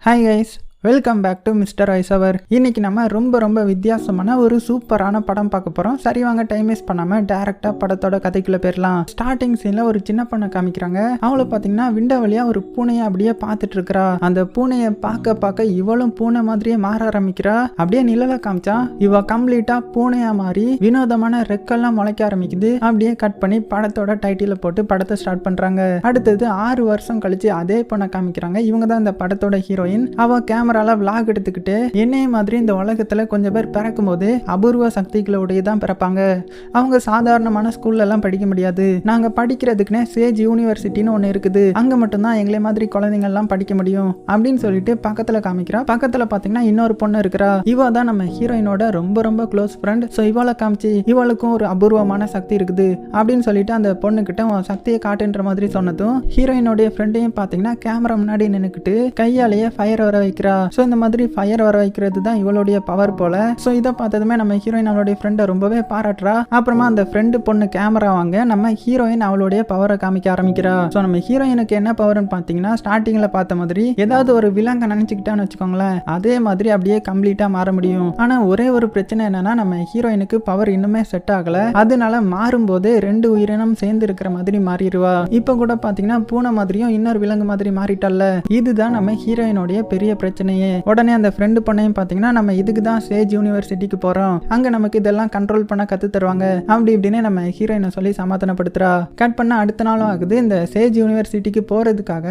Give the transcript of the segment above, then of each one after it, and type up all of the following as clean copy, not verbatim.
Hi guys, welcome back to mister ஐசவர். இன்னைக்கு நம்ம ரொம்ப வித்தியாசமான ஒரு சூப்பரான படம் பார்க்க போகிறோம். சரி வாங்க டைம் வேஸ்ட் பண்ணாமல் டேரெக்டாக படத்தோட கதைக்குள்ளே போயிடலாம். ஸ்டார்டிங் சீனில் ஒரு சின்ன பொண்ணை காமிக்கிறாங்க. அவளை பார்த்தீங்கன்னா விண்டோ வழியாக ஒரு பூனையை அப்படியே பார்த்துட்டு இருக்கிறா. அந்த பூனையை பார்க்க இவளும் பூனை மாதிரியே மாற ஆரம்பிக்கிறா. அப்படியே நிழலை காமிச்சா இவ கம்ப்ளீட்டாக பூனையாக மாறி வினோதமான ரெக்கெல்லாம் முளைக்க ஆரம்பிக்குது. அப்படியே கட் பண்ணி படத்தோட டைட்டில் போட்டு படத்தை ஸ்டார்ட் பண்ணுறாங்க. அடுத்தது 6 வருஷம் கழிச்சு அதே பொண்ணை காமிக்கிறாங்க. இவங்க தான் இந்த படத்தோட ஹீரோயின். அவ கேமரால விளாக் எடுத்துக்கிட்டு என்னைய மாதிரி இந்த உலகத்துல கொஞ்சம் பேர் பிறக்கும் போது அபூர்வ சக்திகளோடய தான் பிறப்பாங்க. அவங்க சாதாரணமான ஸ்கூல்ல எல்லாம் படிக்க முடியாது. நாங்க படிக்கிறதுக்குன்னே சேஜ் யூனிவர்சிட்டின்னு ஒன்று இருக்குது. அங்க மட்டும்தான் எங்களை மாதிரி குழந்தைங்க எல்லாம் படிக்க முடியும் அப்படின்னு சொல்லிட்டு பக்கத்துல காமிக்கிறா. பக்கத்துல பாத்தீங்கன்னா இன்னொரு பொண்ணு இருக்கிறா. இவ தான் நம்ம ஹீரோயினோட ரொம்ப க்ளோஸ் ஃப்ரெண்ட். ஸோ இவளை காமிச்சு இவளுக்கும் ஒரு அபூர்வமான சக்தி இருக்குது அப்படின்னு சொல்லிட்டு அந்த பொண்ணு கிட்ட சக்தியை காட்டுன்ற மாதிரி சொன்னதும் ஹீரோயினோடைய ஃப்ரெண்டையும் பாத்தீங்கன்னா கேமரா முன்னாடி நின்னுக்கிட்டு கையாலேயே ஃபயர் வர வைக்கிறா. ஸோ இந்த மாதிரி ஃபயர் வர வைக்கிறது தான் இவளுடைய பவர் போல. ஸோ இதை பார்த்ததுமே நம்ம ஹீரோயின் அவளுடைய ஃப்ரெண்டை ரொம்பவே பாராட்டுறா. அப்புறமா அந்த ஃப்ரெண்டு பொண்ணு கேமரா வாங்க நம்ம ஹீரோயின் அவளுடைய பவரை காமிக்க ஆரம்பிக்கிறா. ஸோ நம்ம ஹீரோயினுக்கு என்ன பவர்னு பார்த்தீங்கன்னா ஸ்டார்டிங்கில் பார்த்த மாதிரி ஏதாவது ஒரு விலங்கை நினைச்சுக்கிட்டான்னு வச்சுக்கோங்களேன், அதே மாதிரி அப்படியே கம்ப்ளீட்டாக மாற முடியும். ஆனால் ஒரே ஒரு பிரச்சனை என்னன்னா நம்ம ஹீரோயினுக்கு பவர் இன்னுமே செட் ஆகல. அதனால மாறும்போது 2 உயிரினம் சேர்ந்து இருக்கிற மாதிரி மாறிடுவா. இப்போ கூட பார்த்தீங்கன்னா பூனை மாதிரியும் இன்னொரு விலங்கு மாதிரி மாறிட்டல்ல. இதுதான் நம்ம ஹீரோயினுடைய பெரிய பிரச்சனையே. உடனே அந்த ஃப்ரெண்டு பொண்ணையும் பார்த்தீங்கன்னா நம்ம இதுக்கு தான் சேஜ் யூனிவர்சிட்டிக்கு போகிறோம், அங்கே நமக்கு இதெல்லாம் கண்ட்ரோல் பண்ண கற்று தருவாங்க அப்படி இப்படின்னு நம்ம ஹீரோயினை சொல்லி சமாதானப்படுத்துறா. கட் பண்ண அடுத்த நாளும் ஆகுது. இந்த சேஜ் யூனிவர்சிட்டிக்கு போகிறதுக்காக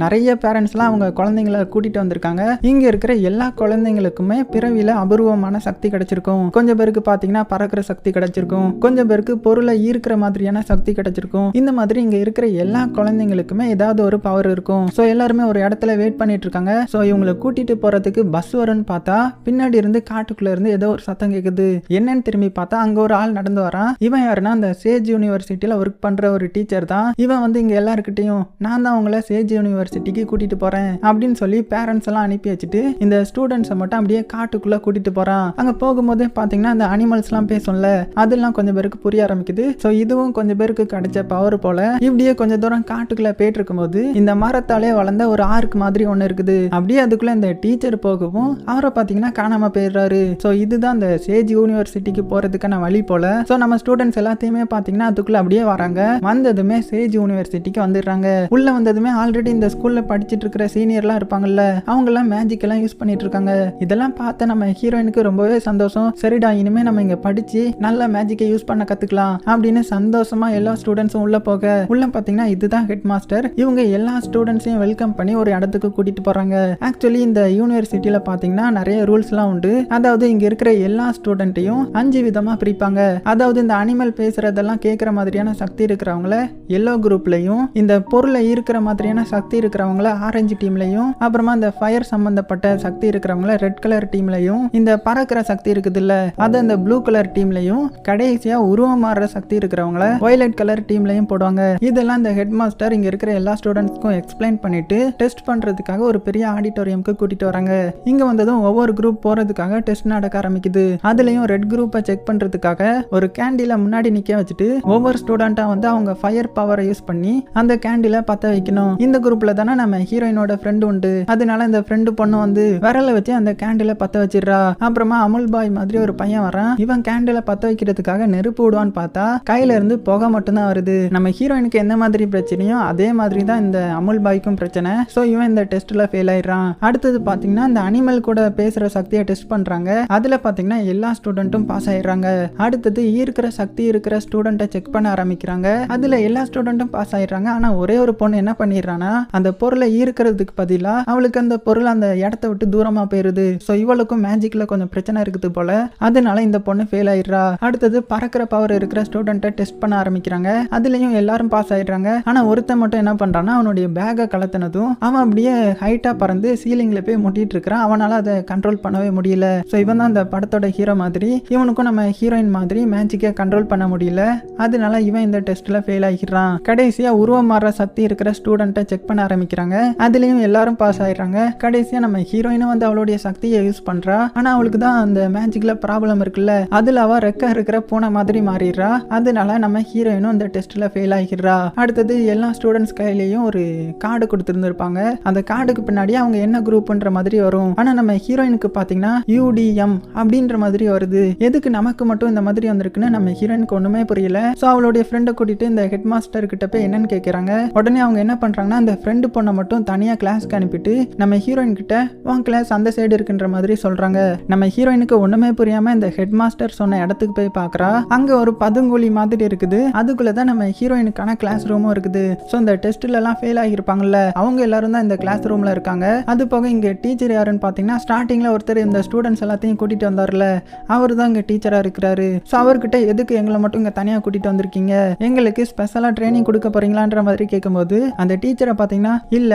நிறைய பேரண்ட்ஸ்லாம் அவங்க குழந்தைங்களை கூட்டிகிட்டு வந்திருக்காங்க. இங்கே இருக்கிற எல்லா குழந்தைங்களுக்குமே பிறவியில் அபூர்வமான சக்தி கிடைச்சிருக்கும். கொஞ்சம் பேருக்கு பார்த்தீங்கன்னா பறக்கிற சக்தி கிடைச்சிருக்கும், கொஞ்சம் பேருக்கு பொருளை ஈர்க்கிற மாதிரியான சக்தி கிடைச்சிருக்கும். இந்த மாதிரி இங்கே இருக்கிற எல்லா குழந்தைங்களுக்குமே ஏதாவது ஒரு பவர் இருக்கும். ஸோ எல்லாருமே ஒரு இடத்துல வெயிட் பண்ணிட்டு இருக்காங்க. ஸோ இவங்களை கூட்டிட்டு போறதுக்கு பஸ் வரும்னு பார்த்தா பின்னாடி இருந்து காட்டுக்குள்ள இருந்து ஏதோ ஒரு சத்தம் கேக்குது. என்னன்னு திரும்பி பார்த்தா அங்க ஒரு ஆள் நடந்து வரான். இவன் யாருன்னா அந்த சேஜ் யூனிவர்சிட்டியில ஒர்க் பண்ற ஒரு டீச்சர் தான். இவன் வந்து இங்க எல்லாருக்கிட்டையும் நான் தான் உங்களை சேஜ் யூனிவர்சிட்டிக்கு கூட்டிட்டு போறேன் அப்படின்னு சொல்லி பேரண்ட்ஸ் எல்லாம் அனுப்பி வச்சுட்டு இந்த ஸ்டூடெண்ட்ஸை மட்டும் அப்படியே காட்டுக்குள்ள கூட்டிட்டு போறான். அங்க போகும்போதே பாத்தீங்கன்னா அந்த அனிமல்ஸ் எல்லாம் பேசும்ல, அதெல்லாம் கொஞ்சம் பேருக்கு புரிய ஆரம்பிக்குது. ஸோ இதுவும் கொஞ்சம் பேருக்கு கிடைச்ச பவர் போல. இப்படியே கொஞ்சம் தூரம் காட்டுக்குள்ள போயிட்டு இருக்கும்போது இந்த மரத்தாலே வளர்ந்த ஒரு ஆர்க் மாதிரி ஒண்ணு இருக்குது. அப்படியே அதுக்குள்ள இந்த டீச்சர் போகவும் அவரை பார்த்தீங்கன்னா காணாம போயிடுறாரு. ஸோ இதுதான் இந்த சேஜ் யூனிவர்சிட்டிக்கு போறதுக்கான வழி போல. ஸோ நம்ம ஸ்டூடெண்ட்ஸ் எல்லாத்தையுமே பார்த்தீங்கன்னா அதுக்குள்ள அப்படியே வராங்க. வந்ததுமே சேஜ் யூனிவர்சிட்டிக்கு வந்துடுறாங்க. உள்ள வந்ததுமே ஆல்ரெடி இந்த ஸ்கூல்ல படிச்சுட்டு இருக்கிற சீனியர்லாம் இருப்பாங்கல்ல, அவங்க எல்லாம் மேஜிக் எல்லாம் யூஸ் பண்ணிட்டு இருக்காங்க. இதெல்லாம் பார்த்து நம்ம ஹீரோயினுக்கு ரொம்பவே சந்தோஷம். சரிடா இனிமே நம்ம இங்க படிச்சு நல்ல மேஜிக்கை யூஸ் பண்ண கத்துக்கலாம் அப்படின்னு சந்தோஷமா எல்லா ஸ்டூடெண்ட்ஸும் உள்ள போக உள்ள பார்த்தீங்கன்னா இதுதான் ஹெட் மாஸ்டர். இவங்க எல்லா ஸ்டூடெண்ட்ஸையும் வெல்கம் பண்ணி ஒரு இடத்துக்கு கூட்டிட்டு போறாங்க. ஆக்சுவலி இந்த யூனிவர்சிட்டியில பாத்தீங்கன்னா நிறைய ரூல்ஸ்லாம் உண்டு. அதாவது இங்க இருக்கிற எல்லா ஸ்டூடெண்ட்டையும் 5 விதமா பிரிப்பாங்க. அதாவது இந்த அனிமல் பேசுறதெல்லாம் கேட்கிற மாதிரியான சக்தி இருக்கிறவங்கள எல்லோ குரூப்லயும், இந்த பொருளை ஈர்க்கிற மாதிரியான சக்தி இருக்கிறவங்கள ஆரஞ்சு டீம்லயும், அப்புறமா இந்த ஃபயர் சம்பந்தப்பட்ட சக்தி இருக்கிறவங்கள ரெட் கலர் டீம்லயும், இந்த பறக்கிற சக்தி இருக்குது இல்ல அதை இந்த ப்ளூ கலர் டீம்லயும், கடைசியா உருவம் மாறுற சக்தி இருக்கிறவங்கள வயலட் கலர் டீம்லயும் போடுவாங்க. இதெல்லாம் இந்த ஹெட் மாஸ்டர் இங்க இருக்கிற எல்லா ஸ்டூடெண்ட்ஸ்க்கும் எக்ஸ்பிளைன் பண்ணிட்டு டெஸ்ட் பண்றதுக்காக ஒரு பெரிய ஆடிட்டோரியம்க்கு கூட்டிட்டு வராங்க. இங்க வந்ததும் ஒவ்வொரு குரூப் போறதுக்காக டெஸ்ட் நடக்க ஆரம்பிக்குது. அதுலயும் ரெட் குரூப்பை செக் பண்றதுக்காக ஒரு கேண்டில முன்னாடி நிக்க வச்சுட்டு ஒவ்வொரு ஸ்டூடெண்டா வந்து அவங்க ஃபயர் பவரை யூஸ் பண்ணி அந்த கேண்டில பத்த வைக்கணும். இந்த குரூப்ல தானே நம்ம ஹீரோயினோட ஃப்ரெண்டு உண்டு. அதனால இந்த ஃப்ரெண்டு பொண்ணு வந்து விரல வச்சு அந்த கேண்டில பத்த வச்சிடுறா. அப்புறமா அமுல் பாய் மாதிரி ஒரு பையன் வரான். இவன் கேண்டில பத்த வைக்கிறதுக்காக நெருப்பு விடுவான்னு பார்த்தா கையில இருந்து புகை மட்டும்தான் வருது. நம்ம ஹீரோயினுக்கு எந்த மாதிரி பிரச்சனையோ அதே மாதிரி தான் இந்த அமுல் பாய்க்கும் பிரச்சனை. ஸோ இவன் இந்த டெஸ்ட்ல ஃபெயில் ஆயிடுறான். அடுத்தது பாத்தீங்கன்னா இந்த அனிமல் கூட பேசுற சக்தியை டெஸ்ட் பண்றாங்க. அதுல பாத்தீங்கன்னா எல்லா ஸ்டூடெண்ட்டும் பாஸ் ஆயிடுறாங்க. அடுத்தது ஈர்க்கிற சக்தி இருக்கிற ஸ்டூடெண்ட்டை செக் பண்ண ஆரம்பிக்கிறாங்க. அதுல எல்லா ஸ்டூடெண்ட்டும் பாஸ் ஆயிடுறாங்க. ஆனா ஒரே ஒரு பொண்ணு என்ன பண்ணிடுறான்னா அந்த பொருளை ஈர்க்கிறதுக்கு பதிலா அவளுக்கு அந்த பொருள் அந்த இடத்த விட்டு தூரமா போயிருது. ஸோ இவளுக்கும் மேஜிக்ல கொஞ்சம் பிரச்சனை இருக்குது போல. அதனால இந்த பொண்ணு ஃபெயில் ஆயிடுறா. அடுத்தது பறக்கிற பவர் இருக்கிற ஸ்டூடெண்ட்டை டெஸ்ட் பண்ண ஆரம்பிக்கிறாங்க. அதுலயும் எல்லாரும் பாஸ் ஆயிடுறாங்க. ஆனா ஒருத்தன் மட்டும் என்ன பண்றான்னா அவனுடைய பேக்கை கலத்தினதும் அவன் அப்படியே ஹைட்டா பறந்து சீலிங்ல போய் முட்டிட்டு இருக்கிறான். அவனால அதை கண்ட்ரோல் பண்ணவே முடியல. ஸோ இவன் தான் இந்த படத்தோட ஹீரோ மாதிரி. இவனுக்கும் நம்ம ஹீரோயின் மாதிரி மேஜிக்கை கண்ட்ரோல் பண்ண முடியல. அதனால இவன் இந்த டெஸ்ட்ல ஃபெயில் ஆகிடுறான். கடைசியா உருவம் மாற சக்தி இருக்கிற ஸ்டூடெண்ட்டை செக் பண்ண ஆரம்பிக்கிறாங்க. அதுலயும் எல்லாரும் பாஸ் ஆயிடுறாங்க. கடைசியா நம்ம ஹீரோயினும் வந்து அவளுடைய சக்தியை யூஸ் பண்றா. ஆனா அவளுக்கு தான் அந்த மேஜிக்ல ப்ராப்ளம் இருக்குல்ல, அதுல அவ ரெக்க இருக்கிற பூனை மாதிரி மாறிடுறா. அதனால நம்ம ஹீரோயினும் இந்த டெஸ்ட்ல ஃபெயில் ஆகிடுறா. அடுத்தது எல்லா ஸ்டூடெண்ட்ஸ் கையிலையும் ஒரு கார்டு கொடுத்துருந்துருப்பாங்க. அந்த கார்டுக்கு பின்னாடி அவங்க என்ன குரூப் குரூப்ன்ற மாதிரி வரும். ஆனா நம்ம ஹீரோயினுக்கு பாத்தீங்கன்னா UDM அப்படின்ற மாதிரி வருது. எதுக்கு நமக்கு மட்டும் இந்த மாதிரி வந்திருக்குன்னு நம்ம ஹீரோயினுக்கு ஒண்ணுமே புரியல. சோ அவளுடைய ஃப்ரெண்டை கூட்டிட்டு இந்த ஹெட் மாஸ்டர் கிட்ட போய் என்னன்னு கேக்குறாங்க. உடனே அவங்க என்ன பண்றாங்கன்னா அந்த ஃப்ரெண்டு பொண்ணை மட்டும் தனியா கிளாஸ்க்கு அனுப்பிட்டு நம்ம ஹீரோயின் கிட்ட உன் கிளாஸ் அந்த சைடு இருக்குன்ற மாதிரி சொல்றாங்க. நம்ம ஹீரோயினுக்கு ஒண்ணுமே புரியாம இந்த ஹெட் மாஸ்டர் சொன்ன இடத்துக்கு போய் பாக்குறா. அங்க ஒரு பதுங்குழி மாதிரி இருக்குது. அதுக்குள்ளதான் நம்ம ஹீரோயினுக்கான கிளாஸ் ரூமும் இருக்குது. சோ இந்த டெஸ்ட்ல எல்லாம் ஃபெயில் ஆகியிருப்பாங்கல்ல, அவங்க எல்லாரும் தான் இந்த கிளாஸ் ரூம்ல இருக்காங்க. அது போக இங்க டீச்சர் யாருன்னு பாத்தீங்கன்னா ஸ்டார்டிங்ல ஒருத்தர் இந்த ஸ்டூடெண்ட்ஸ் எல்லாத்தையும் கூட்டிட்டு வந்தார்ல, அவர் தான் இங்க டீச்சரா இருக்கிறாரு. சோ அவர்கிட்ட எதுக்கு எங்களை மட்டும் இங்க தனியா கூட்டிட்டு வந்திருக்கீங்க, எங்களுக்கு ஸ்பெஷலா ட்ரைனிங் கொடுக்க போறீங்களான்ற மாதிரி கேட்கும்போது அந்த டீச்சரை பாத்தீங்கன்னா இல்ல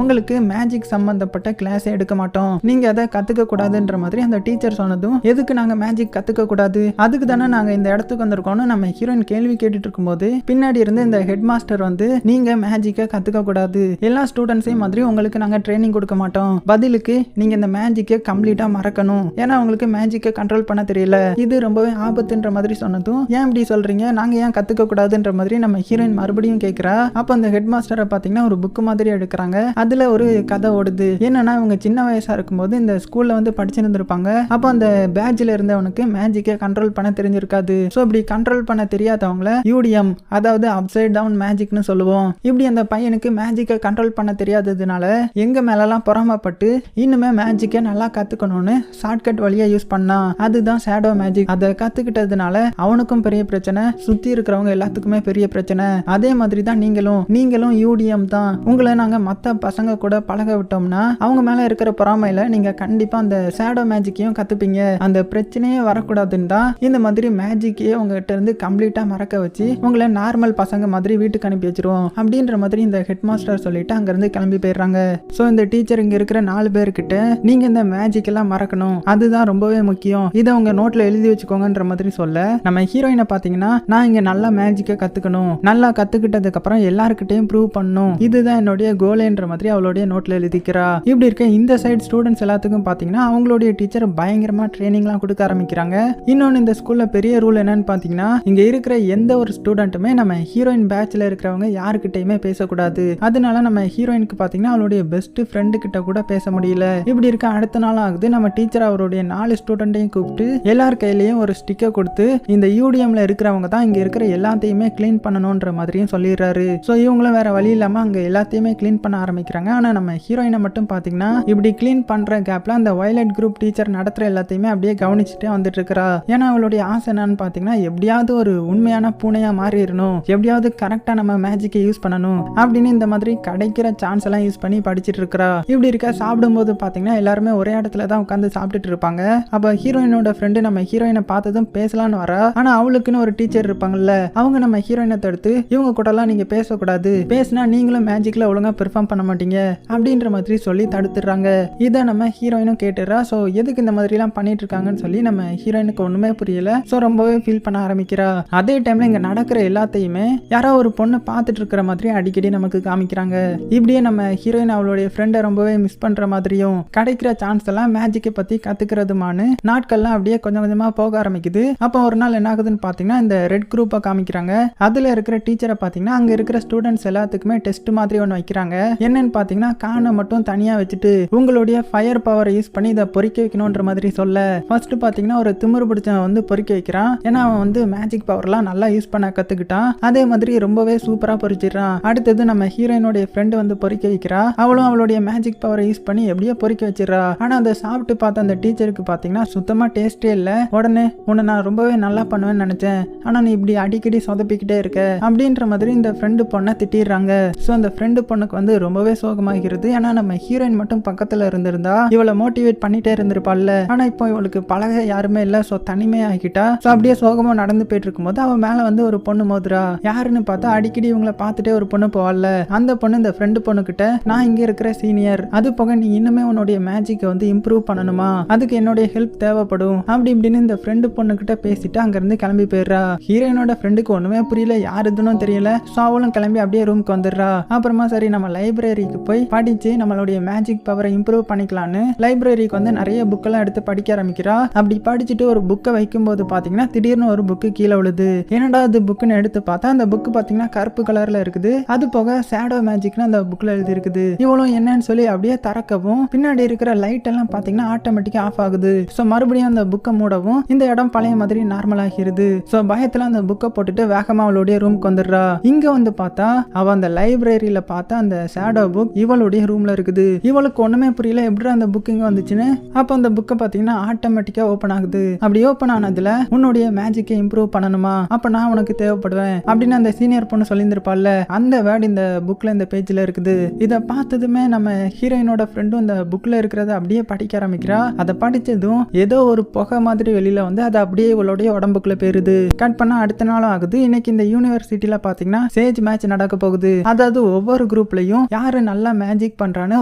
உங்களுக்கு மேஜிக் சம்பந்தப்பட்ட கிளாஸ் எடுக்க மாட்டோம், நீங்க அதை கத்துக்க கூடாதுன்ற மாதிரி அந்த டீச்சர் சொன்னதும் எதுக்கு நாங்க மேஜிக் கத்துக்க கூடாது, அதுக்கு தானே நாங்க இந்த இடத்துக்கு வந்திருக்கோம்னு நம்ம ஹீரோயின் கேள்வி கேட்டுட்டு இருக்கும்போது பின்னாடி இருந்து இந்த ஹெட் மாஸ்டர் வந்து நீங்க மேஜிக்கை கத்துக்க கூடாது, எல்லா ஸ்டூடெண்ட்ஸையும் மாதிரி உங்களுக்கு நாங்க ட்ரைனிங் கொடுக்க மாட்டோம், பதிலுக்கு நீங்க இந்த மேஜிக்கை கம்ப்ளீட்டா மறக்கணும், ஏன்னா உங்களுக்கு மேஜிக்கை கண்ட்ரோல் பண்ண தெரியல, இது ரொம்பவே ஆபத்துன்ற மாதிரி சொன்னதும் ஏன் இப்படி சொல்றீங்க, நாங்க ஏன் கத்துக்க கூடாதுன்ற மாதிரி நம்ம ஹீரோயின் மறுபடியும் கேட்கிறா. அப்ப அந்த ஹெட் மாஸ்டரை பாத்தீங்கன்னா ஒரு புக் மாதிரி எடுக்கிறாங்க. அதுல ஒரு கதை ஓடுது. என்னன்னா இவங்க சின்ன வயசா இருக்கும்போது இந்த ஸ்கூல்ல வந்து படிச்சிருந்திருப்பாங்க. அப்போ அந்த பேட்ச்ல இருந்தவனுக்கு மேஜிக்கை கண்ட்ரோல் பண்ண தெரிஞ்சிருக்காது. சோ இப்படி கண்ட்ரோல் பண்ண தெரியாதவங்கள UDM அதாவது அப்சைட் டவுன் மேஜிக்னு சொல்லுவோம். இப்படி அந்த பையனுக்கு மேஜிக்கை கண்ட்ரோல் பண்ண தெரியாததுனால எங்க மேலலாம் பொறாமப்பட்டு இன்னுமே மேஜிக்கை நல்லா கத்துக்கணும்னு ஷார்ட்கட் வழியா யூஸ் பண்ணா. அதுதான் ஷேடோ மேஜிக். அதை கத்துக்கிட்டதுனால அவனுக்கும் பெரிய பிரச்சனை, சுத்தி இருக்கிறவங்க எல்லாத்துக்குமே பெரிய பிரச்சனை. அதே மாதிரி தான் நீங்களும் UDM தான். உங்களை நாங்க மத்த பசங்க கூட பழக விட்டோம்னா அவங்க மேல இருக்கிற பொறாமையில நீங்க கண்டிப்பா அந்த ஷேடோ மேஜிக்கையும் கத்துப்பீங்க. அந்த பிரச்சனையே வரக்கூடாதுன்னு தான் இந்த மாதிரி மேஜிக்கையே உங்ககிட்ட இருந்து கம்ப்ளீட்டா மறக்க வச்சு உங்களை நார்மல் பசங்க மாதிரி வீட்டுக்கு அனுப்பி வச்சிருவோம் அப்படின்ற மாதிரி இந்த ஹெட் மாஸ்டர் சொல்லிட்டு அங்க இருந்து கிளம்பி போயிடுறாங்க. சோ இந்த டீச்சர் இங்க இருக்கிற 4 பேர்கிட்ட நீங்க இந்த மேஜிக் எல்லாம் மறக்கணும், அதுதான் ரொம்பவே முக்கியம், இதை உங்க நோட்ல எழுதி வச்சுக்கோங்கன்ற மாதிரி சொல்ல நம்ம ஹீரோயினை பாத்தீங்கன்னா நான் இங்க நல்லா மேஜிக்கை கத்துக்கணும், நல்லா கத்துக்கிட்டதுக்கு அப்புறம் எல்லாருக்கிட்டையும் ப்ரூவ் பண்ணணும், இதுதான் என்னுடைய கோல்ன்ற மாதிரி அவளுடைய நோட்ல எழுதிக்கிறா. இப்படி இருக்க இந்த சைடு ஸ்டூடெண்ட்ஸ் எல்லாத்துக்கும் பாத்தீங்கன்னா அவங்களுடைய டீச்சர் பயங்கரமா ட்ரைனிங்லாம் கொடுக்க ஆரம்பிக்கிறாங்க. இன்னொன்னு இந்த ஸ்கூல்ல பெரிய ரூல் என்னன்னு பாத்தீங்கன்னா இங்க இருக்கிற எந்த ஒரு ஸ்டூடெண்ட்டுமே நம்ம ஹீரோயின் பேட்ச்ல இருக்கிறவங்க யாருக்கிட்டையுமே பேசக்கூடாது. அதனால நம்ம ஹீரோயினுக்கு பாத்தீங்கன்னா அவளுடைய பெஸ்ட் ஃப்ரெண்டு கிட்ட கூட பேச முடியல. இப்படி இருக்க அடுத்த நாள் ஆகுது. நம்ம டீச்சர் அவருடைய 4 ஸ்டூடெண்ட்டையும் கூப்பிட்டு எல்லார் கையிலயும் ஒரு ஸ்டிக்கர் கொடுத்து இந்த UDMல இருக்கிறவங்க தான் இங்க இருக்கிற எல்லாத்தையுமே கிளீன் பண்ணணும்ன்ற மாதிரியும் சொல்லிடுறாரு. சோ இவங்களும் வேற வழி இல்லாம அங்க எல்லாத்தையுமே கிளீன் பண்ண ஆரம்பிக்கிறாங்க. ஆனா நம்ம ஹீரோயினை மட்டும் பாத்தீங்கன்னா இப்படி கிளீன் பண்ற கேப்ல அந்த வயலட் குரூப் டீச்சர் நடத்துற எல்லாத்தையுமே அப்படியே கவனிச்சுட்டே வந்துட்டு இருக்கா. ஏன்னா அவளுடைய ஆசை என்னன்னு பாத்தீங்கன்னா எப்படியாவது ஒரு உண்மையான பூனையா மாறிடணும், எப்படியாவது கரெக்டா நம்ம மேஜிக்கை யூஸ் பண்ணணும் அப்படின்னு இந்த மாதிரி கிடைக்கிற சான்ஸ் எல்லாம் யூஸ் பண்ணி படிச்சுட்டு இருக்கா. இப்படி இருக்க சாப்பிடும்போது பாத்தீங்கன்னா எல்லாருமே ஒரே இடத்துல தான் உட்காந்து சாப்பிட்டுட்டு இருப்பாங்க. அப்ப ஹீரோயினோட ஃப்ரெண்டு நம்ம ஹீரோயினை பார்த்ததும் பேசலான்னு வரா. ஆனா அவளுக்குன்னு ஒரு டீச்சர் இருப்பாங்கல்ல, அவங்க நம்ம ஹீரோயினை தடுத்து இவங்க கூட எல்லாம் நீங்க பேசக்கூடாது, பேசினா நீங்களும் மேஜிக்ல ஒழுங்கா பெர்ஃபார்ம் பண்ண மாட்டீங்க அப்படின்ற மாதிரி சொல்லி தடுத்துடுறாங்க. இதை நம்ம ஹீரோயினும் கேட்டுறா. சோ எதுக்கு இந்த மாதிரி எல்லாம் பண்ணிட்டு இருக்காங்கன்னு சொல்லி நம்ம ஹீரோயினுக்கு ஒண்ணுமே புரியல. சோ ரொம்பவே ஃபீல் பண்ண ஆரம்பிக்கிறா. அதே டைம்ல இங்க நடக்கிற எல்லாத்தையுமே யாரோ ஒரு பொண்ணு பார்த்துட்டு இருக்கிற மாதிரி அடிக்கடி நமக்கு காமிக்கிறாங்க. இப்படியே நம்ம ஹீரோயின் அவளுடைய ஃப்ரெண்டை ரொம்பவே மிஸ் பண்ற மாதிரியும் கிடைக்கிற சான்ஸ் எல்லாம் மேஜிக்கை பத்தி கத்துக்கிறதுமானு நாட்கள்லாம் அப்படியே கொஞ்சம் கொஞ்சமா போக ஆரம்பிக்குது. அப்போ ஒரு நாள் என்ன ஆகுதுன்னு பாத்தீங்கன்னா இந்த ரெட் குரூப்பை காமிக்கிறாங்க. அதுல இருக்கிற டீச்சரை பாத்தீங்கன்னா அங்க இருக்கிற ஸ்டூடெண்ட்ஸ் எல்லாத்துக்குமே டெஸ்ட் மாதிரி ஒன்று வைக்கிறாங்க. என்னன்னு பாத்தீங்கன்னா கானை மட்டும் தனியா வச்சுட்டு உங்களுடைய ஃபயர் பவரை யூஸ் பண்ணி இதை பொறிக்க வைக்கணும்ன்ற மாதிரி சொல்ல ஃபர்ஸ்ட் பாத்தீங்கன்னா ஒரு திமிரு பிடிச்சவன் வந்து பொறிக்க வைக்கிறான். ஏன்னா அவன் வந்து மேஜிக் பவர்லாம் நல்லா யூஸ் பண்ண கத்துக்கிட்டான். அதே மாதிரி ரொம்பவே சூப்பரா பொறிச்சிடுறான். அடுத்தது நம்ம ஹீரோயினுடைய ஃப்ரெண்டு வந்து பொறிக்க வைக்கிறா. அவளும் அவளுடைய மேஜிக் பவரை யூஸ் பண்ணி எப்படியோ பொறிக்க வச்சிடறா. ஆனா அதை சாப்பிட்டு பார்த்த அந்த டீச்சருக்கு பாத்தீங்கன்னா சுத்தமா டேஸ்டே இல்ல. உடனே உன்னை நான் ரொம்பவே நல்லா பண்ணுவேன்னு நினைச்சேன், ஆனா நீ இப்படி அடிக்கடி சொதப்பிக்கிட்டே இருக்க அப்படின்ற மாதிரி இந்த ஃப்ரெண்டு பொண்ணை திட்டிடுறாங்க. சோ அந்த ஃப்ரெண்டு பொண்ணுக்கு வந்து ரொம்பவே சோகமாகிறது. ஏன்னா நம்ம ஹீரோயின் மட்டும் பக்கத்துல இருந்திருந்தா இவளை மோட்டிவேட் பண்ணிட்டே இருந்திருப்பாள்ல. ஆனா இப்போ இவளுக்கு பழக யாருமே இல்ல. சோ தனிமையா ஆகிட்டா. சோ அப்படியே சோகமா நடந்து போயிட்டு இருக்கும்போது அவன் மேல வந்து ஒரு பொண்ணு மோதுரா. யாருன்னு பார்த்தா அடிக்கடி இவங்களை பார்த்துட்டே ஒரு பொண்ணு போவாள்ல, அந்த பொண்ணு இந்த ஃப்ரெண்டு பொண்ணு கிட்ட நான் இங்க இருக்கிற சீனியர், அது போக நீ இன்னுமே உன்னுடைய மேஜிக்கை வந்து இம்ப்ரூவ் பண்ணணுமா, அதுக்கு என்னுடைய ஹெல்ப் தேவைப்படும் அப்படி இப்படின்னு இந்த ஃப்ரெண்டு பொண்ணு கிட்ட பேசிட்டு அங்க இருந்து கிளம்பி போயிடுறா. ஹீரோயினோட ஃப்ரெண்டுக்கு ஒண்ணுமே புரியல, யார் இதுன்னு தெரியல. சோ அவளும் கிளம்பி அப்படியே ரூமுக்கு வந்துடுறா. அப்புறமா சரி நம்ம லைப்ரரிக்கு போய் படிச்சு நம்மளுடைய மேஜிக் பவரை இம்ப்ரூவ் பண்ணிக்கலான்னு லைப்ரரிக்கு வந்து நிறைய புக்கெல்லாம் எடுத்து படிக்க ஆரம்பிக்கிறா. அப்படி படிச்சுட்டு ஒரு புக்கை வைக்கும் போது பாத்தீங்கன்னா திடீர்னு ஒரு புக்கு கீழே விழுது. என்னடா அது புக்குன்னு எடுத்து பார்த்தா அந்த புக்கு பாத்தீங்கன்னா கருப்பு கலர்ல இருக்குது. அது போக ஷேடோ மேஜிக்னு அந்த புக்ல எழுதி இருக்குது. இவளும் என்னன்னு சொல்லி அப்படியே திறக்கவும் பின்னாடி இருக்கிற லைட் எல்லாம் பாத்தீங்கன்னா ஆட்டோமேட்டிக்கா ஆஃப் ஆகுது. சோ மறுபடியும் அந்த புக்கை மூடவும் இந்த இடம் பழைய மாதிரி நார்மல் ஆகிருது. சோ பயத்துல அந்த புக்கை போட்டுட்டு வேகமா அவளுடைய ரூம்க்கு வந்துடுறா. இங்க வந்து பார்த்தா அவ அந்த லைப்ரரியில பார்த்தா அந்த ஷேடோ புக் இவளுடைய ரூம்ல இருக்குது. இவளுக்கு ஒண்ணுமே புரியல எப்படி அந்த புக் இங்க வந்துச்சுன்னு. அப்ப அந்த புக்கை பாத்தீங்கன்னா ஆட்டோமேட்டிக்கா ஓபன் ஆகுது. அப்படி ஓபன் ஆனதுல உன்னுடைய மேஜிக்கை இம்ப்ரூவ் பண்ணணுமா, அப்ப நான் உனக்கு தேவைப்படுவேன் அப்படின்னு அந்த சீனியர் பொண்ணு சொல்லியிருந்திருப்பாள்ல, அந்த வேர்டு இந்த புக்ல இந்த பேஜ்ல இருக்குது. இதை பார்த்ததுமே நம்ம ஹீரோயினோட ஃப்ரெண்டும் இந்த புக்ல இருக்கிறத அப்படியே படிக்க ஆரம்பிக்கிறா. அதை படிச்சதும் ஏதோ ஒரு புகை மாதிரி வெளியில வந்து அது அப்படியே இவளுடைய உடம்புக்குள்ள போயிருது. கட் பண்ணா அடுத்த நாளும் ஆகுது. இன்னைக்கு இந்த யூனிவர்சிட்டியில பாத்தீங்கன்னா சேஜ் மேட்ச் நடக்க போகுது. அதாவது ஒவ்வொரு குரூப்லயும் யாரு நல்லா மேஜிக் பண்றான்னு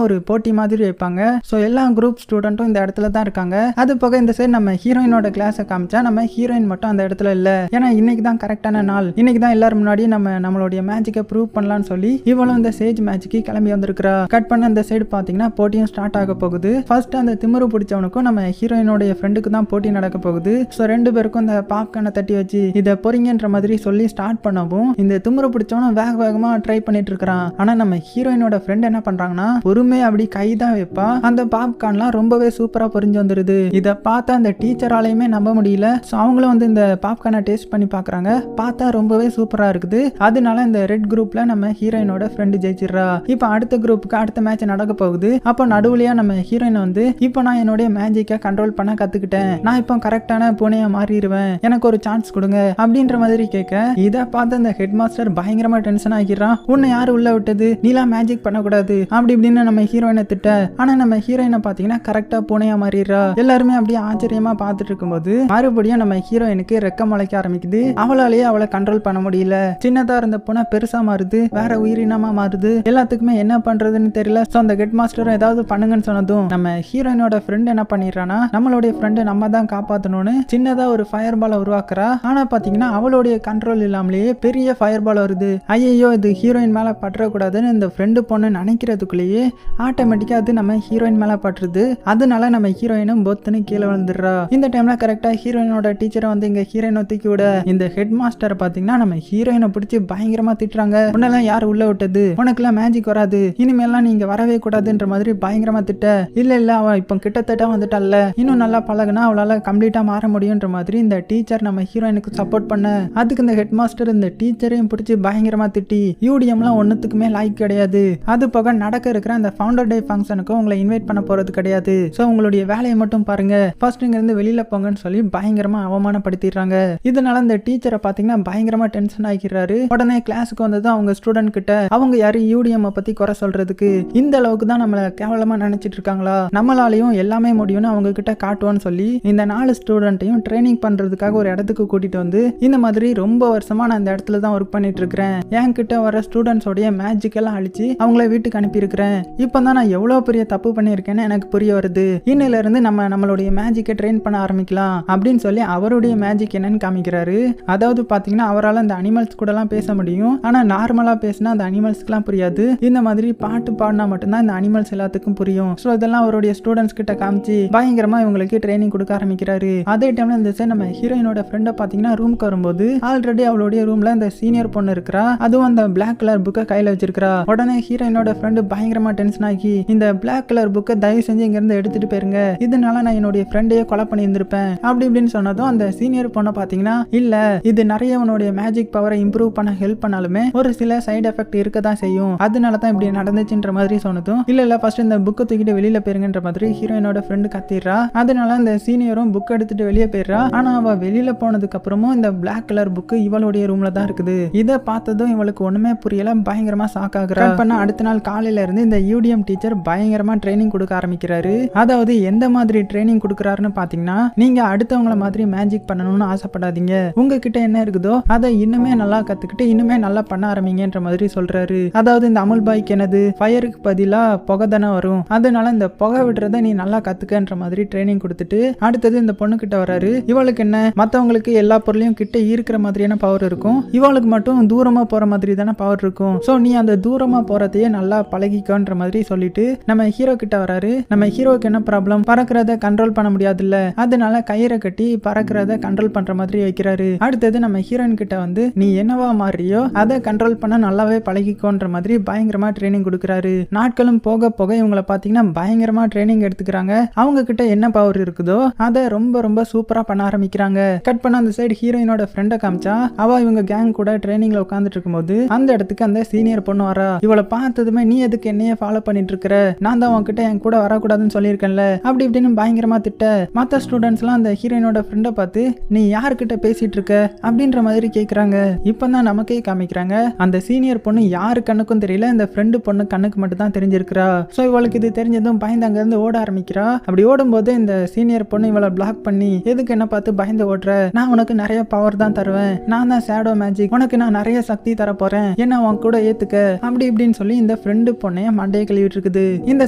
ஒரு போட்டி மாதிரி வைப்பாங்க. சோ எல்லா குரூப் ஸ்டூடெண்ட்டும் இந்த இடத்துல தான் இருக்காங்க. அது போக இந்த சைடு நம்ம ஹீரோயினோட கிளாஸை காமிச்சா நம்ம ஹீரோயின் மட்டும் அந்த இடத்துல இல்ல. ஏன்னா இன்னைக்கு தான் கரெக்டான நாள். இன்னைக்கு தான் எல்லாரும் முன்னாடி நம்மளுடைய மேஜிக்கை ப்ரூவ் பண்ணலாம்னு சொல்லி இவளும் இந்த சேஜ் மேட்ச்க்கு கிளம்பி வந்திருக்கிறா. கட் பண்ண இந்த சைடு பாத்தீங்கன்னா போட்டியும் ஸ்டார்ட் ஆக போகுது. ஃபர்ஸ்ட் அந்த திமிரு பிடிச்சவனுக்கும் நம்ம ஹீரோயினோட ஃப்ரெண்டுக்கு தான் போட்டி நடக்க போகுது. சோ ரெண்டு பேருக்கும் இந்த பாப்கார்னை தட்டி வச்சு இதை பொறிங்கன்ற மாதிரி சொல்லி ஸ்டார்ட் பண்ணவும் இந்த திமிரு பிடிச்சவனும் வேகமா ட்ரை பண்ணிட்டு இருக்கான். ஆனா நம்ம ஹீரோயினோட ஃப்ரெண்ட் என்ன பண்றாங்கன்னா பொறுமையா அப்படி கைதான் வைப்பா. அந்த பாப்கார்ன்லாம் ரொம்பவே சூப்பரா பொரிஞ்சு வந்துருது. இதை பார்த்தா அந்த டீச்சராலையுமே நம்ப முடியல. சோ அவங்களும் வந்து இந்த பாப்கார்னை டேஸ்ட் பண்ணி பாக்குறாங்க. பார்த்தா ரொம்பவே சூப்பரா இருக்குது. அதனால இந்த ரெட் குரூப்ல நம்ம ஹீரோயினோட ஃப்ரெண்ட் ஜெயிச்சிடுறா. இப்போ அடுத்த குரூப்புக்கு அடுத்த மேட்ச் நடக்க போகுது. அப்போ நடுவுலயா நம்ம ஹீரோயின் வந்து இப்போ நான் என்னுடைய மேஜிக்கை கண்ட்ரோல் பண்ண கத்துக்கிட்டேன், நான் இப்போ கரெக்டான பூனையா மாறிடுவேன், எனக்கு ஒரு சான்ஸ் கொடுங்க அப்படின்ற மாதிரி கேட்க இதை பார்த்து அந்த ஹெட் மாஸ்டர் பயங்கரமா டென்ஷன் ஆகிடுறான். உன்னை யாரு உள்ள விட்டது, நீலாம் மேஜிக் பண்ணக்கூடாது அப்படி இப்படின்னு நம்ம ஹீரோயினை திட்ட. ஆனா நம்ம ஹீரோயினை பாத்தீங்கன்னா கரெக்டா பூனையா மாறிடுறா. எல்லாருமே அப்படியே ஆச்சரியமா பார்த்துட்டு இருக்கும்போது மறுபடியும் நம்ம ஹீரோயினுக்கு ரெக்க முளைக்க ஆரம்பிக்குது. அவளாலேயே அவளை கண்ட்ரோல் பண்ண முடியல. சின்னதா இருந்த பூனை பெருசா மாறுது, வேற உயிரினமா மாறுது. எல்லாத்துக்குமே என்ன பண்றதுன்னு தெரியல. சோ அந்த ஹெட் மாஸ்டர் ஏதாவது பண்ணுங்கன்னு சொன்னதும் நம்ம ஹீரோயினோட ஃப்ரெண்ட் என்ன பண்ணிடுறானா நம்மளுடைய ஃப்ரெண்டை நம்ம தான் காப்பாத்தணும்னு சின்னதா ஒரு ஃபயர் பாலை உருவாக்குறா. ஆனா பாத்தீங்கன்னா அவளுடைய கண்ட்ரோல் இல்லாமலேயே பெரிய ஃபயர் பால் வருது. ஐயோ இது ஹீரோயின் மேல பற்றக்கூடாதுன்னு இந்த ஃப்ரெண்டு பொண்ணு நினைக்கிறதுக்குள்ளேயே ஆட்டோமேட்டிக்கா அது நம்ம ஹீரோயின் மேல பற்றுது. அதனால நம்ம ஹீரோயினும் பொத்துன்னு கீழே விழுந்துடுறா. இந்த டைம்ல கரெக்டா ஹீரோயினோட டீச்சரை வந்து இங்க ஹீரோயினை தூக்கி விட இந்த ஹெட் மாஸ்டர் பாத்தீங்கன்னா நம்ம ஹீரோயினை பிடிச்சி பயங்கரமா திட்டுறாங்க. உன்னெல்லாம் யார் உள்ள விட்டது, உனக்குலாம் மேஜிக் வராது, இனிமேலாம் நீங்க வரவே கூடாதுன்ற மாதிரி பயங்கரமா திட்ட. இல்ல அவ இப்போ கிட்டத்தட்ட வந்துட்டால, இன்னும் நல்லா பழகுனா அவளால கம்ப்ளீட்டா மாற முடியும்ன்ற மாதிரி இந்த டீச்சர் நம்ம ஹீரோயினுக்கு சப்போர்ட் பண்ண அதுக்கு இந்த ஹெட் மாஸ்டர் இந்த டீச்சரையும் பிடிச்சி பயங்கரமா திட்டி யூடிஎம்லாம் ஒன்னுத்துக்குமே லைக் கிடையாது, அது போக நடக்க இருக்கிற அந்த ஃபவுண்டர் டே ஃபங்க்ஷனுக்கு உங்களை இன்வைட் பண்ண போறது கிடையாது, சோ உங்களுடைய வேலையை மட்டும் பாருங்க, ஃபர்ஸ்ட் இங்க இருந்து வெளியில போங்கன்னு சொல்லி பயங்கரமா அவமானப்படுத்திடுறாங்க. இதனால இந்த டீச்சரை பாத்தீங்கன்னா பயங்கரமா டென்ஷன் ஆகிடுறாரு. உடனே கிளாஸுக்கு வந்தது அவங்க ஸ்டூடெண்ட் கிட்ட அவங்க யாரு யூடிஎம் பத்தி குறை சொல்றதுக்கு, இந்த அளவுக்கு தான் நம்மள கேவலமா நினைச்சிட்டு இருக்காங்களா, நம்மளாலையும் எல்லாமே முடியும்னு அவங்க கிட்ட காட்டுவோன்னு சொல்லி இந்த 4 ஸ்டூடெண்ட்டையும் ட்ரைனிங் பண்றதுக்காக ஒரு இடத்துக்கு கூட்டிட்டு வந்து இந்த மாதிரி ரொம்ப வருஷமா நான் இந்த இடத்துல தான் ஒர்க் பண்ணிட்டு இருக்கிறேன், என்கிட்ட வர ஸ்டூடெண்ட்ஸோடைய மேஜிக் எல்லாம் அழிச்சு அவங்கள வீட்டுக்கு அனுப்பி இருக்கிறேன், இப்பதான் நான் எவ்வளவு பெரிய தப்பு பண்ணிருக்கேன்னு எனக்கு புரிய வருது, இன்னையில இருந்து நம்மளுடைய மேஜிக்கை ட்ரெயின் பண்ண ஆரம்பிக்கலாம் அப்படின்னு சொல்லி அவருடைய மேஜிக் என்னன்னு காமிக்கிறாரு. அதாவது பாத்தீங்கன்னா அவரால் அந்த அனிமல்ஸ் கூட எல்லாம் பேச முடியும். ஆனா நார்மலா பேசினா அந்த அனிமல்ஸ்க்குலாம் புரியாது. இந்த மாதிரி பாட்டு பாடினா மட்டும்தான் இந்த அனிமல்ஸ் எல்லாத்துக்கும் புரியும். சோ இதெல்லாம் அவருடைய ஸ்டூடெண்ட்ஸ் கிட்ட காமிச்சு பயங்கரமா இவங்களுக்கு ட்ரைனிங் கொடுக்க ஆரம்பிக்கிறாரு. அதே டைம்ல இந்த சைடு நம்ம ஹீரோயினோட ஃப்ரெண்ட பாத்தீங்கன்னா ரூம்க்கு வரும்போது ஆல்ரெடி அவளுடைய ரூம்ல இந்த சீனியர் பொண்ணு இருக்கிறா. அதுவும் அந்த பிளாக் கலர் புக்கை கையில வச்சிருக்கா. உடனே ஹீரோயினோட ஃப்ரெண்டு பயங்கரமா டென்ஷன் ஆகி இந்த பிளாக் கலர் புக்கை தயவு செஞ்சு இங்க இருந்து எடுத்துட்டு போயிருங்க, இதனால நான் என்னுடைய ஃப்ரெண்டையே கொலை பண்ணி இருந்திருப்பேன் அப்படி இப்படின்னு சொன்னதும் அந்த சீனியர் பொண்ணை பாத்தீங்கன்னா இல்ல இது நிறைய உன்னுடைய மேஜிக் பவரை இம்ப்ரூவ் பண்ண ஹெல்ப் பண்ணாலுமே ஒரு சில சைடு எஃபெக்ட் இருக்க தான் செய்யும், அதனால தான் இப்படி நடந்துச்சுன்ற மாதிரி சொன்னதும் இல்ல ஃபர்ஸ்ட் இந்த புக்கை தூக்கிட்டு வெளியில போயிருங்கன்ற மாதிரி ஹீரோயினோட ஃப்ரெண்டு கத்திடுறா. அதனால இந்த சீனியரும் புக் எடுத்துட்டு வெளியே போயிடுறா. ஆனா அவ வெளியில போனதுக்கு அப்புறமும் இந்த பிளாக் கலர் புக் இவளுடைய ரூம்ல தான் இருக்குது. இதை பார்த்ததும் இவளுக்கு ஒண்ணுமே புரியல, பயங்கரமா ஷாக் ஆகுறா. பண்ண அடுத்த நாள் காலையில இருந்து இந்த யூடிஎம் டீச்சர் பயங்கரமா ட்ரைனிங் கொடுக்க ஆரம்பிக்கிறாரு. அதாவது எந்த மாதிரி ட்ரைனிங் கொடுக்கறாருன்னு பாத்தீங்கன்னா நீங்க அடுத்தவங்கள மாதிரி மேஜிக் பண்ணணும்னு ஆசைப்படாதீங்க, உங்ககிட்ட என்ன இருக்குதோ அதை இன்னுமே நல்லா கத்துக்கிட்டு இன்னுமே நல்லா பண்ண ஆரம்பிங்கன்ற மாதிரி சொல்றாரு. அதாவது இந்த அமுல் பாய்க்கு என்னது ஃபயருக்கு பதிலா புகை தானே வரும், அதனால இந்த புகை விடுறத நீ நல்லா கத்துக்கன்ற மாதிரி ட்ரைனிங் கொடுத்துட்டு அடுத்தது இந்த பொண்ணு கிட்ட வராரு. இவளுக்கு என்ன மத்தவங்களுக்கு எல்லா பொருளையும் கிட்ட ஈர்க்கிற மாதிரியான பவர் இருக்கும், இவளுக்கு மட்டும் தூரமா போற மாதிரி தானே பவர் இருக்கும், சோ நீ அந்த தூரமா போறதையே நல்லா பழகிக்கன்ற மாதிரி சொல்லிட்டு நம்ம ஹீரோ கிட்ட வராரு. நம்ம ஹீரோக்கு என்ன ப்ராப்ளம், பறக்கிறத கண்ட்ரோல் பண்ண முடியாதுல்ல, அதனால கயிறை கட்டி பறக்கிறத கண்ட்ரோல் பண்ற மாதிரி வைக்கிறாரு. அடுத்தது நம்ம ஹீரோயின் கிட்ட வந்து நீ என்னவா மாறியோ அதை கண்ட்ரோல் பண்ண நல்லாவே பழகிக்கோன்ற மாதிரி பயங்கரமா ட்ரைனிங் கொடுக்கறாரு. நாட்களும் போக போக இவங்களை பார்த்தீங்கன்னா பயங்கரமா ட்ரைனிங் எடுத்துக்கிறாங்க. அவங்க கிட்ட என்ன பவர் இருக்குதோ அதை ரொம்ப ரொம்ப சூப்பரா பண்ண ஆரம்பிக்கிறாங்க. கட் பண்ண அந்த சைடு ஹீரோயினோட ஃப்ரெண்டை காமிச்சா அவ இவங்க கேங் கூட ட்ரைனிங்ல உட்காந்துட்டு இருக்கும்போது அந்த இடத்துக்கு அந்த சீனியர் பொண்ணு வரா. இவளை பார்த்ததுமே நீ எதுக்கு என்னையே ஃபாலோ பண்ணிட்டு இருக்கிற, நான் தான் உன்கிட்ட என் கூட வரக்கூடாதுன்னு சொல்லியிருக்கேன்ல அப்படி இப்படின்னு பயங்கரமா திட்ட மற்ற ஸ்டூடெண்ட்ஸ் எல்லாம் அந்த ஹீரோயினோட ஃப்ரெண்டை பார்த்து நீ யாருக்கிட்ட பேசிட்டு இருக்க அப்படின்ற மாதிரி கேட்கறாங்க. இப்பதான் நமக்கே காமிக்கிறாங்க அந்த சீனியர் பொண்ணு யாரு கண்ணுக்கும் தெரியல, இந்த ஃப்ரெண்டு பொண்ணு கண்ணுக்கு மட்டும் தான் தெரிஞ்சிருக்கிறா. ஸோ இவளுக்கு இது தெரிஞ்சதும் பயந்து அங்க இருந்து ஓட ஆரம்பிக்கிறா. அப்படி ஓடும்போது இந்த சீனியர் பொண்ணு இவளை பிளாக் பண்ணி எதுக்கு என்ன பார்த்து பயந்து ஓடுற, நான் உனக்கு நிறைய பவர் தான் தருவேன், நான் தான் ஷேடோ மேஜிக், உனக்கு நான் நிறைய சக்தி தர போறேன், என்ன உன் கூட ஏத்துக்க அப்படி இப்படின்னு சொல்லி இந்த ஃப்ரெண்டு பொண்ணைய மண்டையை கழுவிட்டு இருக்குது. இந்த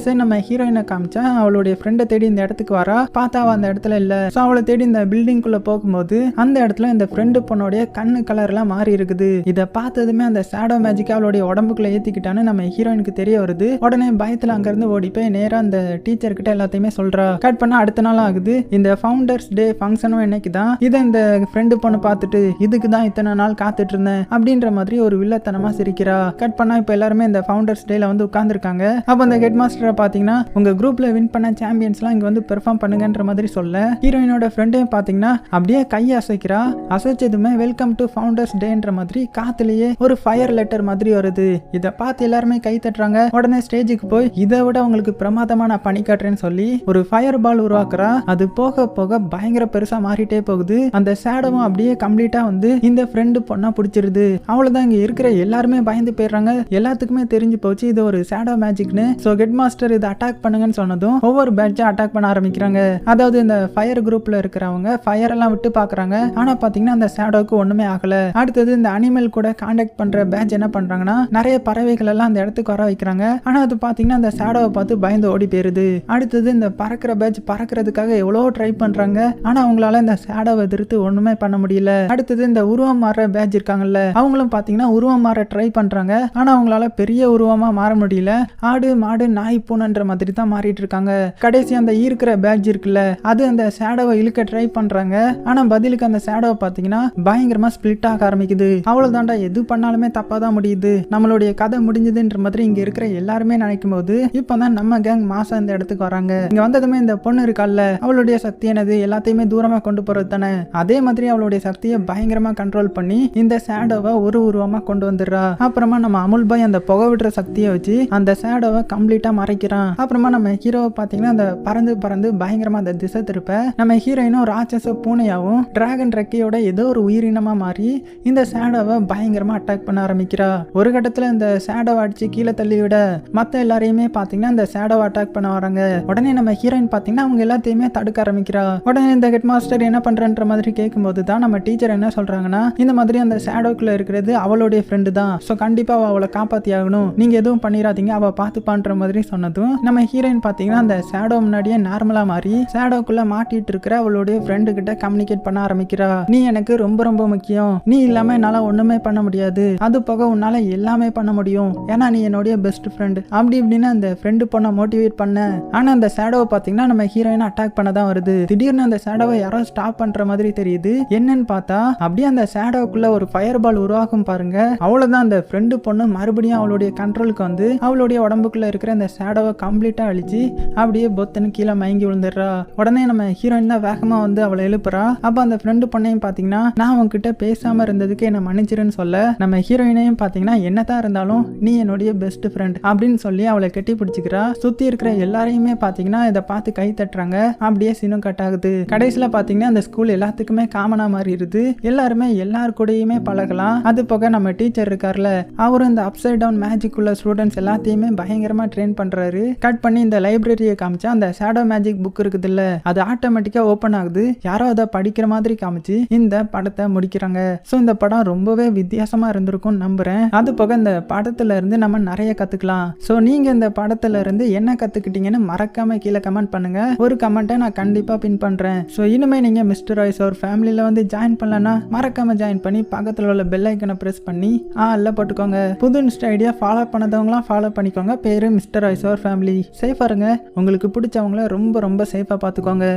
சைடு நம்ம ஹீரோயினை காமிச்சா அவளுடைய ஃப்ரெண்டை தேடி இந்த இடத்துக்கு வரா. பார்த்தா அவ அந்த இடத்துல இல்ல. ஸோ அவளை தேடி இந்த பில்டிங் குள்ள போகும்போது அந்த இடத்துல இந்த ஃப்ரெண்டு பொண்ணுடைய கண்ணு கலர் எல்லாம் மாறி இருக்குது. இதை பார்த்ததுமே அந்த ஷேடோ மேஜிக் அவளுடைய உடம்புக்குள்ள ஏத்திக்கிட்டான்னு நம்ம ஹீரோயினுக்கு தெரிய வருது. உடனே பயத்துல அங்க இருந்து ஓடி போய் நேரா அந்த டீச்சர் கிட்ட எல்லாத்தையுமே சொல்றா. கட் பண்ண அடுத்த நாள் ஆகுது. இந்த ஃபவுண்டர்ஸ் டே ஃபங்க்ஷனும் இன்னைக்கு தான். இதை இந்த ஃப்ரெண்டு பொண்ணு பார்த்துட்டு இதுக்கு தான் இத்தனை நாள் காத்துட்டு இருந்தேன் அப்படின்ற மாதிரி ஒரு வில்லத்தனமா சிரிக்கிறா. கட் பண்ணா இப்ப எல்லாருமே இந்த ஃபவுண்டர்ஸ் டேல வந்து உட்கார்ந்துருக்காங்க. அப்ப அந்த ஹெட் மாஸ்டரை பாத்தீங்கன்னா உங்க குரூப்ல வின் பண்ண சாம்பியன்ஸ் எல்லாம் இங்க வந்து பெர்ஃபார்ம் பண்ணுங்கன்ற மாதிரி சொல்ல ஹீரோயினோட ஃப்ரெண்டையும் பாத்தீங்கன்னா அப்படியே கையை அசைக்கிறா. அசைச்சதுமே வெல்கம் டு ஃபவுண்டர்ஸ் டேன்ற மாதிரி காத்துலயே ஒரு ஃபயர் லெட்டர் மாதிரி வருது. இதை பார்த்து எல்லாருமே கை தட்டுறாங்க. உடனே ஸ்டேஜுக்கு போய் இதை விட உங்களுக்கு பிரமாதமா நான் பண்ணி காட்டுறேன்னு சொல்லி ஒரு ஃபயர் பால் உருவாக்குறா. அது போக போக பயங்கர பெருசா மாறிட்டே போகுது. அந்த ஷேடோவும் அப்படியே கம்ப்ளீட்டா வந்து இந்த ஃப்ரெண்டு பொண்ணா பிடிச்சிருது. அவ்வளவுதான், இங்க இருக்கிற எல்லாருமே பயந்து போயிடுறாங்க. எல்லாத்துக்குமே தெரிஞ்சு போச்சு இது ஒரு ஷேடோ மேஜிக்னு. சோ ஹெட் மாஸ்டர் இதை அட்டாக் பண்ணுங்கன்னு சொன்னதும் ஒவ்வொரு பேட்சா அட்டாக் பண்ண ஆரம்பிக்கிறாங்க. அதாவது இந்த ஃபயர் குரூப்ல இருக்கிறவங்க ஃபயர் எல்லாம் விட்டு பாக்குறாங்க. ஆனா பாத்தீங்கன்னா அந்த ஷேடோக்கு ஒண்ணுமே ஆகல. அடுத்தது இந்த அனிமல் கூட கான்டாக்ட் பண்ற பேட்ச் என்ன பண்றாங்கன்னா நிறைய பறவைகள் எல்லாம் அந்த இடத்துக்கு வர வைக்கிறாங்க. ஆனா அது பாத்தீங்கன்னா அந்த ஷேடோவை பார்த்து பயந்து ஓடி போயிருது. அடுத்தது இந்த பறக்கிற பேட்ச் பறக்கிறதுக்காக எவ்வளவு ட்ரை பண்றாங்க. ஆனா அவங்களால இந்த ஷேடோவை எதிர்த்து ஒண்ணுமே பண்ண முடியல. அடுத்தது இந்த உருவம் மாற பேட்ச் இருக்காங்கல்ல, அவங்களும் பாத்தீங்கன்னா உருவம் மாற ட்ரை பண்றாங்க. ஆனா அவங்களால பெரிய உருவமா மாற முடியல. ஆடு மாடு நாய் பூனைன்ற மாதிரி தான் மாறிட்டு இருக்காங்க. கடைசி அந்த ஈர்க்கிற பேட்ச் இருக்குல்ல, அது அந்த ஷேடோவை இழுக்க ட்ரை பண்றாங்க. ஆனா பதிலுக்கு அந்த ஷேடோவை பாத்தீங்கன்னா பயங்கரமா ஸ்பிளிட் ஆக ஆரம்பிக்குது. அவ்வளவுதான்டா, எது பண்ணாலுமே தப்பா தான் முடியுது, நம்மளுடைய கதை முடிஞ்சதுன்ற மாதிரி இங்க இருக்கிற எல்லாருமே நினைக்கும் போது இப்பதான் நம்ம கேங் மாசா இந்த இடத்துக்கு வராங்க. இங்க வந்ததுமே இந்த பொண்ணு இருக்கால, அவளுடைய சக்தி என்னது, எல்லாத்தையுமே தூரமா கொண்டு போறது தானே. அதே மாதிரி அவளுடைய சக்தியை பயங்கரமா கண்ட்ரோல் பண்ணி இந்த ஷேடோவை ஒரு உருவமா கொண்டு வந்துடுறா. அப்புறமா நம்ம அமுல் பாய் அந்த புகை விடுற சக்தியை வச்சு அந்த ஷேடோவை கம்ப்ளீட்டா மறைக்கிறான். அப்புறமா நம்ம ஹீரோவை பாத்தீங்கன்னா அந்த பறந்து பறந்து பயங்கரமா அந்த திசை திருப்ப நம்ம ஹீரோயினும் ராட்சச பூனையாவும் டிராகன் ரெக்கையோட ஏதோ ஒரு உயிரினமா மாறி இந்த ஷேடோவை பயங்கரமா அட்டாக் பண்ண ஆரம்பிக்கிறா. ஒரு கட்டத்துல இந்த ஷேடோவை அடிச்சு கீழே தள்ளி விட மத்த எல்லாரையுமே பாத்தீங்கன்னா இந்த ஷேடோவை அட்டாக் பண்ண வராங்க. உடனே நம்ம ஹீரோயின் பாத்தீங்கன்னா அவங்க எல்லாத்தையுமே தடுக்க ஆரம்பிக்கிறா. உடனே இந்த ஹெட் மாஸ்டர் என்ன பண்றன்ற மாதிரி கேட்கும்போது தான் நம்ம டீச்சர் என்ன சொல்றாங்கன்னா இந்த மாதிரி அந்த ஷேடோக்குள்ள இருக்கிறது அவளுடைய ஃப்ரெண்டு தான். சோ கண்டிப்பா அவளை காப்பாத்தி ஆகணும், நீங்க எதுவும் பண்ணிடாதீங்க, அவ பாத்துப்பான்ற மாதிரி சொன்னதும் நம்ம ஹீரோயின் பாத்தீங்கன்னா அந்த ஷேடோ முன்னாடியே நார்மலா மாறி ஷேடோக்குள்ள மாட்டிட்டு இருக்கிற அவளுடைய ஃப்ரெண்டு கிட்ட கம்யூனிகேட் பண்ண ஆரம்பிக்கிறா. நீ எனக்கு ரொம்ப ரொம்ப முக்கியம், நீ இல்லாம என்னால ஒண்ணுமே பண்ண முடியாது, அது போக உன்னால எல்லாமே பண்ண முடியும், ஏன்னா நீ என்னுடைய பெஸ்ட் ஃப்ரெண்ட் அப்படி இப்படின்னு அந்த ஃப்ரெண்டு பொண்ணை மோட்டிவேட் பண்ண. ஆனா அந்த ஷேடோவை பாத்தீங்கன்னா நம்ம ஹீரோயின் அட்டாக் பண்ண தான் வருது. திடீர்னு அந்த ஷேடோவை யாரோ ஸ்டாப் பண்ற மாதிரி தெரியுது. என்னன்னு பார்த்தா அப்படியே அந்த ஷேடோக்குள்ள ஒரு ஃபயர் பால் உருவாக்கும் பாருங்க. அவ்வளவுதான், அந்த ஃப்ரெண்டு பொண்ணு மறுபடியும் அவளுடைய கண்ட்ரோலுக்கு வந்து அவளுடைய உடம்புக்குள்ள இருக்கிற அந்த ஷேடோவை கம்ப்ளீட்டா அழிச்சு அப்படியே பொத்துன்னு கீழே மயங்கி விழுந்துடுறா. உடனே நம்ம ஹீரோயின் தான் வேகமா வந்து அவளை எழுப்புறா. அப்ப அந்த ஃப்ரெண்டு பொண்ணையும் பாத்தீங்கன்னா நான் உன்கிட்ட பேசாம இருந்ததுக்கு என்ன மன்னிச்சிருன்னு சொல்ல நம்ம ஹீரோயினையும் பாத்தீங்கன்னா என்னதான் இருந்தாலும் நீ என்னுடைய பெஸ்ட் ஃப்ரெண்ட் அப்படின்னு சொல்லி அவளை கட்டி பிடிச்சிக்கிறா. சுத்தி இருக்கிற எல்லாரையுமே பாத்தீங்கன்னா இதை பார்த்து கை தட்டுறாங்க. அப்படியே சீனும் கட் ஆகுது. கடைசியில பாத்தீங்கன்னா அந்த ஸ்கூல் எல்லாத்துக்குமே காமனா மாறிடுது. எல்லாருமே எல்லாரு கூடயுமே பழகலாம். அது போக நம்ம டீச்சர் இருக்கார்ல, அவரும் இந்த அப்சைட் டவுன் மேஜிக் உள்ள ஸ்டூடெண்ட்ஸ் எல்லாத்தையுமே பயங்கரமா ட்ரெயின் பண்றாரு. கட் பண்ணி இந்த லைப்ரரியை காமிச்சா அந்த ஷேடோ மேஜிக் புக் இருக்குது இல்ல, அது ஆட்டோமேட்டிக்கா ஓபன் ஆகுது. யாரோ அதை படிக்கிற மாதிரி காமிச்சு இந்த படத்தை முடிக்கிறாங்க. சோ இந்த படம் ரொம்பவே வித்தியாசமா இருந்திருக்கும் நம்புறேன். அது போக இந்த படத்துல இருந்து நம்ம நிறைய கத்துக்கலாம். சோ நீங்க இந்த படத்துல இருந்து என்ன கத்துக்கிட்டீங்கன்னு மறக்காம கீழே கமெண்ட் பண்ணுங்க. ஒரு கமெண்ட்டை நான் கண்டிப்பா பின் பண்றேன். சோ இனிமே நீங்க மிஸ்டர் ராய்ஸ் ஒரு ஃபேமிலியில வந்து ஜாயின் பண்ணலன்னா மறக்காம ஜாயின் பண்ணி பக்கத்துல உள்ள பெல் ஐக்கனை பிரஸ் பண்ணி ஆல்ல போட்டுக்கோங்க. புது இன்ஸ்டா ஐடியா ஃபாலோ பண்ணதவங்களாம் ஃபாலோ பண்ணிக்கோங்க. பேரு மிஸ்டர் ராய்ஸ் ஒரு ஃபேமிலி. சேஃபா இருங்க. உங்களுக்கு பிடிச்சவங்கள ரொம்ப ரொம்ப சேஃபா பாத்துக்கோங்க.